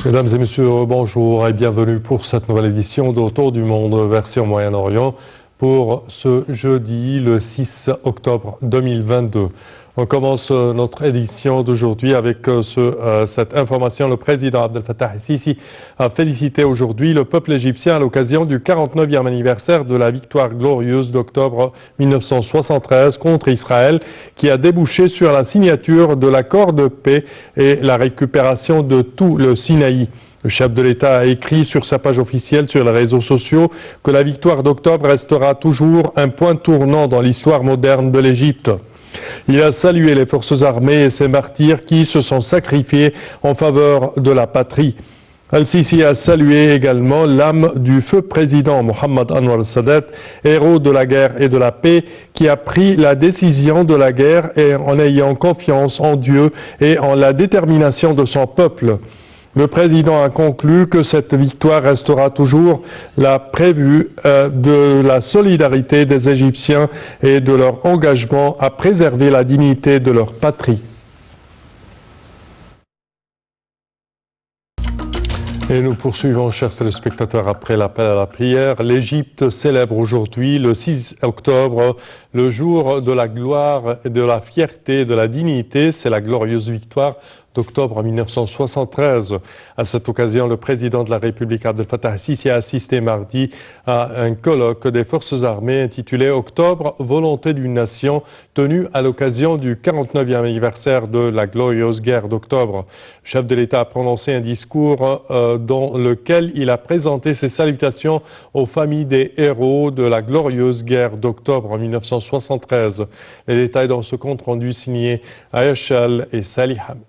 Mesdames et messieurs, bonjour et bienvenue pour cette nouvelle édition d'Autour du monde version Moyen-Orient pour ce jeudi, le 6 octobre 2022. On commence notre édition d'aujourd'hui avec cette information. Le président Abdel Fattah el-Sisi a félicité aujourd'hui le peuple égyptien à l'occasion du 49e anniversaire de la victoire glorieuse d'octobre 1973 contre Israël, qui a débouché sur la signature de l'accord de paix et la récupération de tout le Sinaï. Le chef de l'État a écrit sur sa page officielle sur les réseaux sociaux que la victoire d'octobre restera toujours un point tournant dans l'histoire moderne de l'Égypte. Il a salué les forces armées et ces martyrs qui se sont sacrifiés en faveur de la patrie. El-Sisi a salué également l'âme du feu président Mohamed Anwar el-Sadat, héros de la guerre et de la paix, qui a pris la décision de la guerre et en ayant confiance en Dieu et en la détermination de son peuple. Le président a conclu que cette victoire restera toujours la prévue de la solidarité des Égyptiens et de leur engagement à préserver la dignité de leur patrie. Et nous poursuivons, chers téléspectateurs, après l'appel à la prière. L'Égypte célèbre aujourd'hui, le 6 octobre, le jour de la gloire, de la fierté, de la dignité. C'est la glorieuse victoire d'octobre 1973. À cette occasion, le président de la République, Abdel Fattah el-Sisi, a assisté mardi à un colloque des forces armées intitulé « Octobre, volonté d'une nation » tenu à l'occasion du 49e anniversaire de la glorieuse guerre d'octobre. Le chef de l'État a prononcé un discours dans lequel il a présenté ses salutations aux familles des héros de la glorieuse guerre d'octobre 1973. Les détails dans ce compte rendu signé Ayachal et Salih Hamid.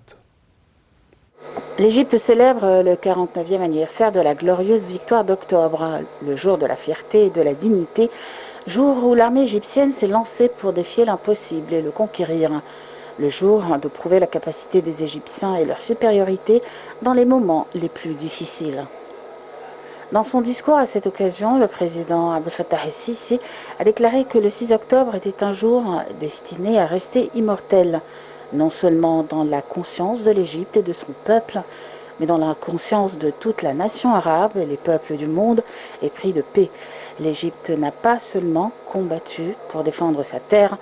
L'Égypte célèbre le 49e anniversaire de la glorieuse victoire d'octobre, le jour de la fierté et de la dignité, jour où l'armée égyptienne s'est lancée pour défier l'impossible et le conquérir, le jour de prouver la capacité des Égyptiens et leur supériorité dans les moments les plus difficiles. Dans son discours à cette occasion, le président Abdel Fattah el-Sisi a déclaré que le 6 octobre était un jour destiné à rester immortel, non seulement dans la conscience de l'Égypte et de son peuple, mais dans la conscience de toute la nation arabe et les peuples du monde épris de paix. L'Égypte n'a pas seulement combattu pour défendre sa terre,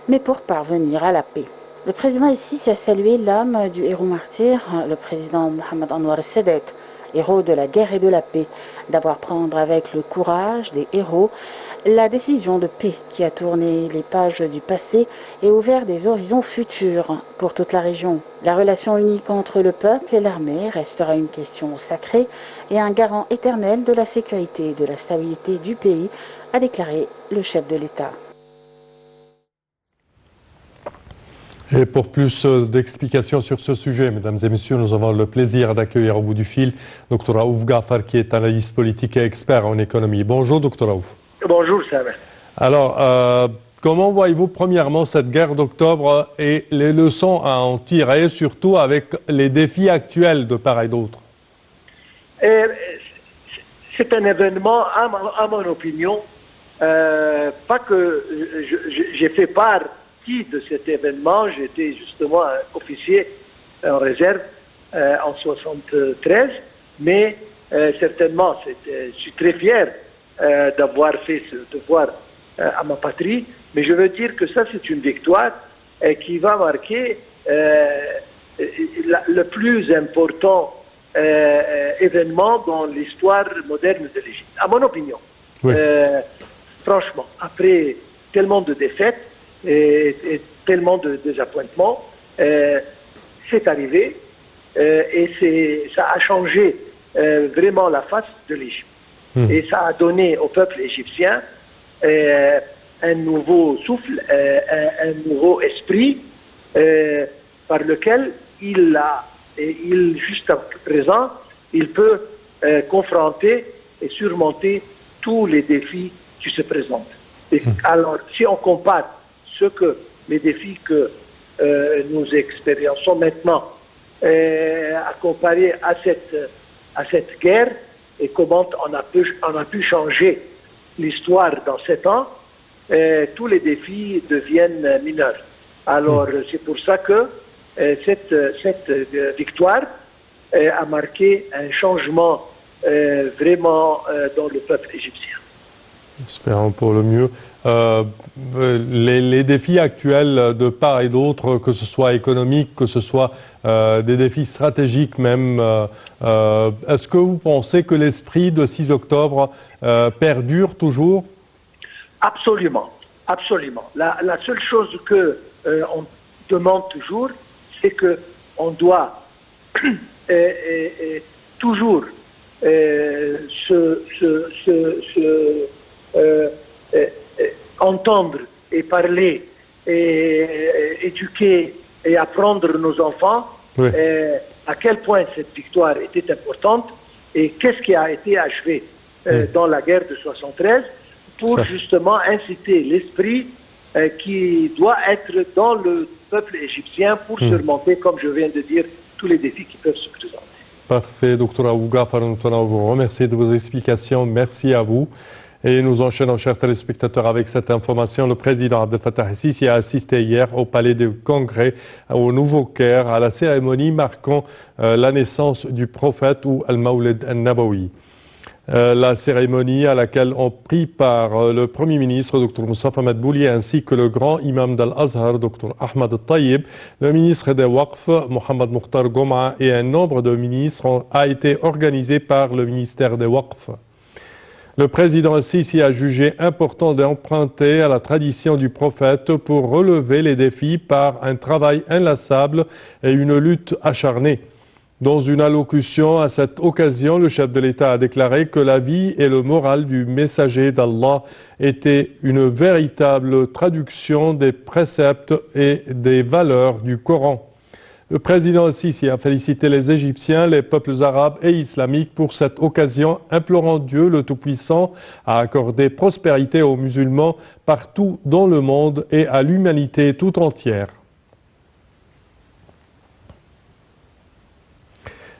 mais pour parvenir à la paix. Le président el-Sisi a salué l'âme du héros martyr, le président Mohamed Anwar el-Sadat, héros de la guerre et de la paix, d'avoir prendre avec le courage des héros la décision de paix qui a tourné les pages du passé et ouvert des horizons futurs pour toute la région. La relation unique entre le peuple et l'armée restera une question sacrée et un garant éternel de la sécurité et de la stabilité du pays, a déclaré le chef de l'État. Et pour plus d'explications sur ce sujet, mesdames et messieurs, nous avons le plaisir d'accueillir au bout du fil Dr Raouf Ghaffar, qui est analyste politique et expert en économie. Bonjour, Dr Raouf. Bonjour, Samer. Alors, comment voyez-vous premièrement cette guerre d'octobre et les leçons à en tirer, surtout avec les défis actuels de part et d'autre? C'est un événement, à mon opinion, pas que j'ai fait partie de cet événement. J'étais justement un officier en réserve en 73, mais certainement, je suis très fier d'avoir fait ce devoir à ma patrie, mais je veux dire que ça c'est une victoire qui va marquer le plus important événement dans l'histoire moderne de l'Égypte, à mon opinion. Oui. Franchement, après tellement de défaites et tellement de désappointements, c'est arrivé et ça a changé vraiment la face de l'Égypte. Et ça a donné au peuple égyptien un nouveau souffle, un nouveau esprit par lequel jusqu'à présent, il peut confronter et surmonter tous les défis qui se présentent. Et alors, si on compare les défis que nous expérimençons maintenant, à comparer à cette guerre, et comment on a pu changer l'histoire dans 7 ans, tous les défis deviennent mineurs. Alors, c'est pour ça que cette victoire a marqué un changement vraiment dans le peuple égyptien. Espérons pour le mieux. Les défis actuels de part et d'autre, que ce soit économique, que ce soit des défis stratégiques même, est-ce que vous pensez que l'esprit de 6 octobre perdure toujours? Absolument, absolument. La seule chose qu'on demande toujours, c'est qu'on doit toujours entendre et parler et éduquer et apprendre nos enfants à quel point cette victoire était importante et qu'est-ce qui a été achevé dans la guerre de 73 pour justement inciter l'esprit qui doit être dans le peuple égyptien pour surmonter, comme je viens de dire, tous les défis qui peuvent se présenter. Parfait, Dr Aouga Farountouna, vous remercie de vos explications. Merci à vous. Et nous enchaînons, chers téléspectateurs, avec cette information. Le président Abdel Fattah el-Sisi a assisté hier au Palais du Congrès, au Nouveau-Caire, à la cérémonie marquant la naissance du prophète ou Al-Mawlid al-Nabawi. La cérémonie à laquelle ont pris part le Premier ministre, Dr Moustapha Madbouli, ainsi que le grand imam d'Al-Azhar, Dr Ahmad al-Tayyib, le ministre des Waqf, Mohamed Mukhtar Goma, et un nombre de ministres a été organisé par le ministère des Waqf. Le président Sisi a jugé important d'emprunter à la tradition du prophète pour relever les défis par un travail inlassable et une lutte acharnée. Dans une allocution à cette occasion, le chef de l'État a déclaré que la vie et le moral du messager d'Allah étaient une véritable traduction des préceptes et des valeurs du Coran. Le président Sisi a félicité les Égyptiens, les peuples arabes et islamiques pour cette occasion, implorant Dieu le Tout-Puissant à accorder prospérité aux musulmans partout dans le monde et à l'humanité tout entière.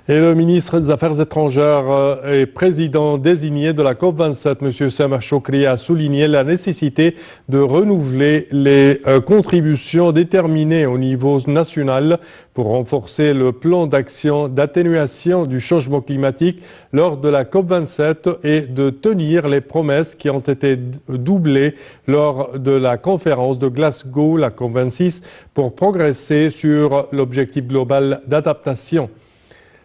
Et le ministre des Affaires étrangères et président désigné de la COP27, M. Sameh Choukri, a souligné la nécessité de renouveler les contributions déterminées au niveau national pour renforcer le plan d'action d'atténuation du changement climatique lors de la COP27 et de tenir les promesses qui ont été doublées lors de la conférence de Glasgow, la COP26, pour progresser sur l'objectif global d'adaptation.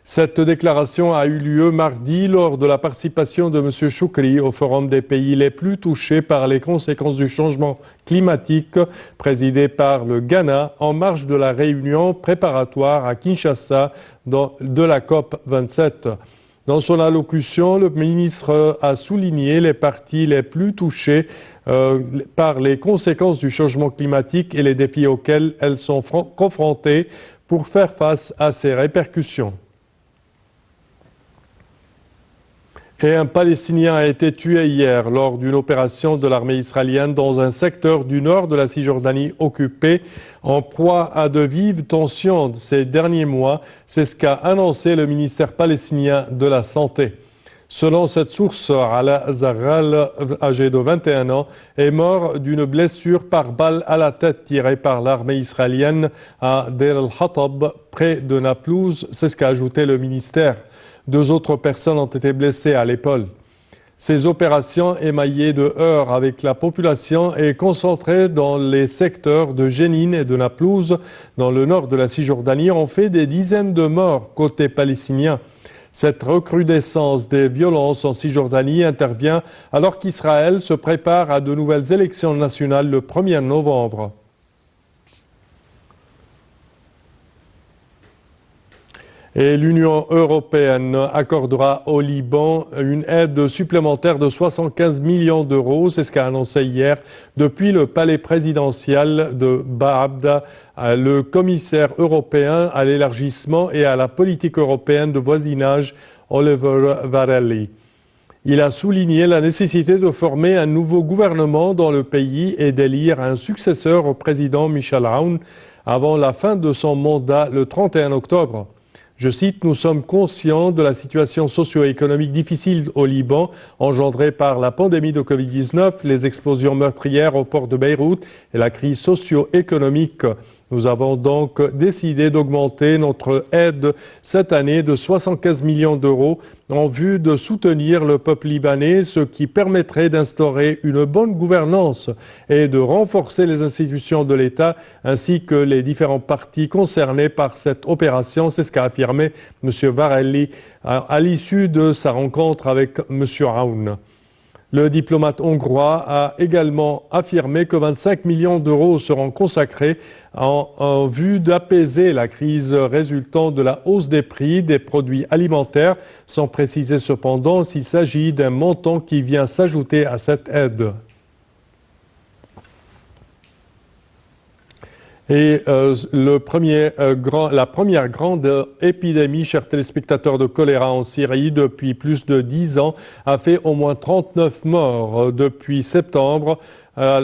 Cette déclaration a eu lieu mardi lors de la participation de M. Choukri au Forum des pays les plus touchés par les conséquences du changement climatique, présidé par le Ghana en marge de la réunion préparatoire à Kinshasa de la COP 27. Dans son allocution, le ministre a souligné les parties les plus touchées par les conséquences du changement climatique et les défis auxquels elles sont confrontées pour faire face à ces répercussions. Et un Palestinien a été tué hier lors d'une opération de l'armée israélienne dans un secteur du nord de la Cisjordanie occupé, en proie à de vives tensions ces derniers mois. C'est ce qu'a annoncé le ministère palestinien de la Santé. Selon cette source, Ala Zarral, âgé de 21 ans, est mort d'une blessure par balle à la tête tirée par l'armée israélienne à Deir el-Hatab, près de Naplouse. C'est ce qu'a ajouté le ministère. 2 autres personnes ont été blessées à l'épaule. Ces opérations émaillées de heurts avec la population et concentrées dans les secteurs de Jenin et de Naplouse, dans le nord de la Cisjordanie, ont fait des dizaines de morts côté palestinien. Cette recrudescence des violences en Cisjordanie intervient alors qu'Israël se prépare à de nouvelles élections nationales le 1er novembre. Et l'Union européenne accordera au Liban une aide supplémentaire de 75 millions d'euros. C'est ce qu'a annoncé hier depuis le palais présidentiel de Baabda le commissaire européen à l'élargissement et à la politique européenne de voisinage, Oliver Varelli. Il a souligné la nécessité de former un nouveau gouvernement dans le pays et d'élire un successeur au président Michel Aoun avant la fin de son mandat le 31 octobre. Je cite, « Nous sommes conscients de la situation socio-économique difficile au Liban, engendrée par la pandémie de Covid-19, les explosions meurtrières au port de Beyrouth et la crise socio-économique Nous avons donc décidé d'augmenter notre aide cette année de 75 millions d'euros en vue de soutenir le peuple libanais, ce qui permettrait d'instaurer une bonne gouvernance et de renforcer les institutions de l'État ainsi que les différents partis concernés par cette opération. C'est ce qu'a affirmé M. Varhelyi à l'issue de sa rencontre avec M. Aoun. Le diplomate hongrois a également affirmé que 25 millions d'euros seront consacrés en vue d'apaiser la crise résultant de la hausse des prix des produits alimentaires, sans préciser cependant s'il s'agit d'un montant qui vient s'ajouter à cette aide. Et la première grande épidémie, chers téléspectateurs, de choléra en Syrie depuis plus de 10 ans a fait au moins 39 morts depuis septembre,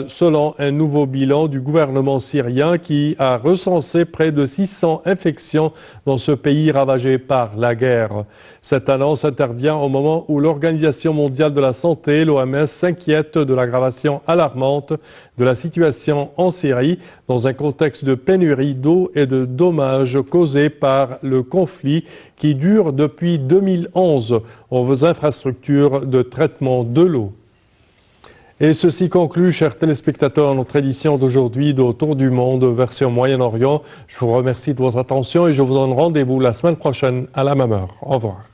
selon un nouveau bilan du gouvernement syrien qui a recensé près de 600 infections dans ce pays ravagé par la guerre. Cette annonce intervient au moment où l'Organisation mondiale de la santé, l'OMS, s'inquiète de l'aggravation alarmante de la situation en Syrie dans un contexte de pénurie d'eau et de dommages causés par le conflit qui dure depuis 2011 aux infrastructures de traitement de l'eau. Et ceci conclut, chers téléspectateurs, notre édition d'aujourd'hui d'Autour du monde, version Moyen-Orient. Je vous remercie de votre attention et je vous donne rendez-vous la semaine prochaine à la même heure. Au revoir.